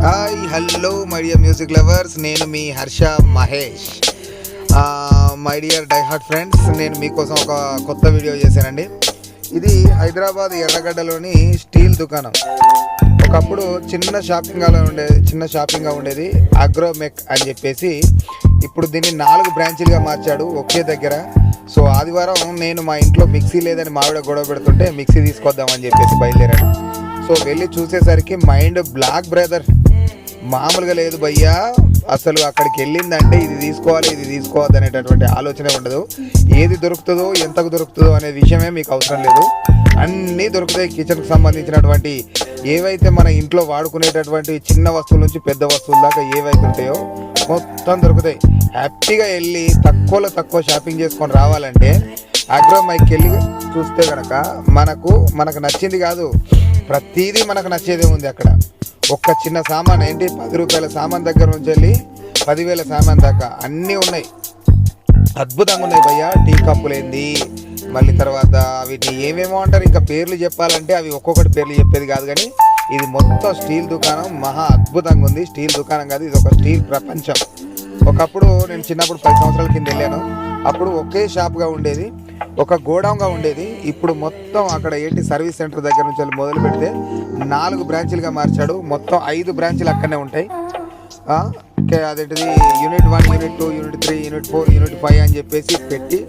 Hi hello my dear music lovers, నేను మీ Harsha Mahesh. My dear diehard friends, నేను మీకోసం ఒక కొత్త వీడియో చేశానండి. ఇది హైదరాబాద్ ఎర్రగడ్డలోని స్టీల్ దుకాణం. ఒకప్పుడు చిన్న షాపింగ్గా ఉండేది అగ్రోమెక్ అని చెప్పేసి. ఇప్పుడు దీన్ని 4 బ్రాంచీలుగా మార్చాడు ఒకే దగ్గర. సో ఆదివారం నేను మా ఇంట్లో మిక్సీ లేదని మావిడ గొడవ పెడుతుంటే మిక్సీ తీసుకొద్దామని చెప్పేసి బయలుదేరాను. సో వెళ్ళి చూసేసరికి మైండ్ బ్లాక్ బ్రదర్, మామూలుగా లేదు భయ్యా. అసలు అక్కడికి వెళ్ళిందంటే ఇది తీసుకోవద్దు అనేటటువంటి ఆలోచనే ఉండదు. ఏది దొరుకుతుందో ఎంతకు దొరుకుతుందో అనే విషయమే మీకు అవసరం లేదు. అన్నీ దొరుకుతాయి. కిచెన్కి సంబంధించినటువంటి ఏవైతే మన ఇంట్లో వాడుకునేటటువంటి చిన్న వస్తువుల నుంచి పెద్ద వస్తువుల దాకా ఏవైతే ఉంటాయో మొత్తం దొరుకుతాయి. హ్యాపీగా వెళ్ళి తక్కువ షాపింగ్ చేసుకొని రావాలంటే అగ్రోమైకి వెళ్ళి చూస్తే కనుక మనకు నచ్చింది కాదు, ప్రతిదీ మనకు నచ్చేదే ఉంది అక్కడ. ఒక్క చిన్న సామాన్ ఏంటి 10 రూపాయల సామాన్ దగ్గర నుంచి వెళ్ళి 10,000 సామాన్ దాకా అన్నీ ఉన్నాయి. అద్భుతంగా ఉన్నాయి భయ్యా. టీ కప్పులేంది, మళ్ళీ తర్వాత వీటిని ఏమేమో అంటారు, ఇంకా పేర్లు చెప్పాలంటే అవి ఒక్కొక్కటి పేర్లు చెప్పేది కాదు. కానీ ఇది మొత్తం స్టీల్ దుకాణం, మహా అద్భుతంగా ఉంది. స్టీల్ దుకాణం కాదు, ఇది ఒక స్టీల్ ప్రపంచం. ఒకప్పుడు నేను చిన్నప్పుడు 10 సంవత్సరాల కింద వెళ్ళాను. అప్పుడు ఒకే షాప్గా ఉండేది, ఒక గోడౌన్గా ఉండేది. ఇప్పుడు మొత్తం అక్కడ ఏంటి సర్వీస్ సెంటర్ దగ్గర నుంచి మొదలు పెడితే 4 బ్రాంచీలుగా మార్చాడు. మొత్తం 5 బ్రాంచీలు అక్కడనే ఉంటాయి. అదేంటిది unit 1, unit 2, unit 3, unit 4, unit 5 అని చెప్పేసి పెట్టి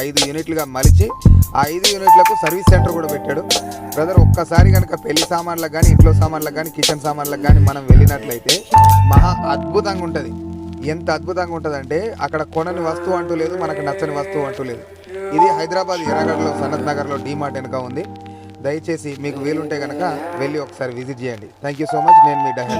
5 యూనిట్లుగా మలిచి ఆ 5 యూనిట్లకు సర్వీస్ సెంటర్ కూడా పెట్టాడు. బ్రదర్, ఒక్కసారి కనుక పెళ్లి సామాన్లకు కానీ, ఇంట్లో సామాన్లకు కానీ, కిచెన్ సామాన్లకు కానీ మనం వెళ్ళినట్లయితే మహా అద్భుతంగా ఉంటుంది. ఎంత అద్భుతంగా ఉంటుందంటే అక్కడ కొనని వస్తువు అంటూ లేదు, మనకు నచ్చని వస్తువు అంటూ లేదు. ఇది హైదరాబాద్ ఎర్రగడ్డలో సనత్ నగర్లో డీమార్ట్ వెనుక ఉంది. దయచేసి మీకు వీలుంటే కనుక వెళ్ళి ఒకసారి విజిట్ చేయండి. Thank you so much. నేను మీ డైహార్ట్.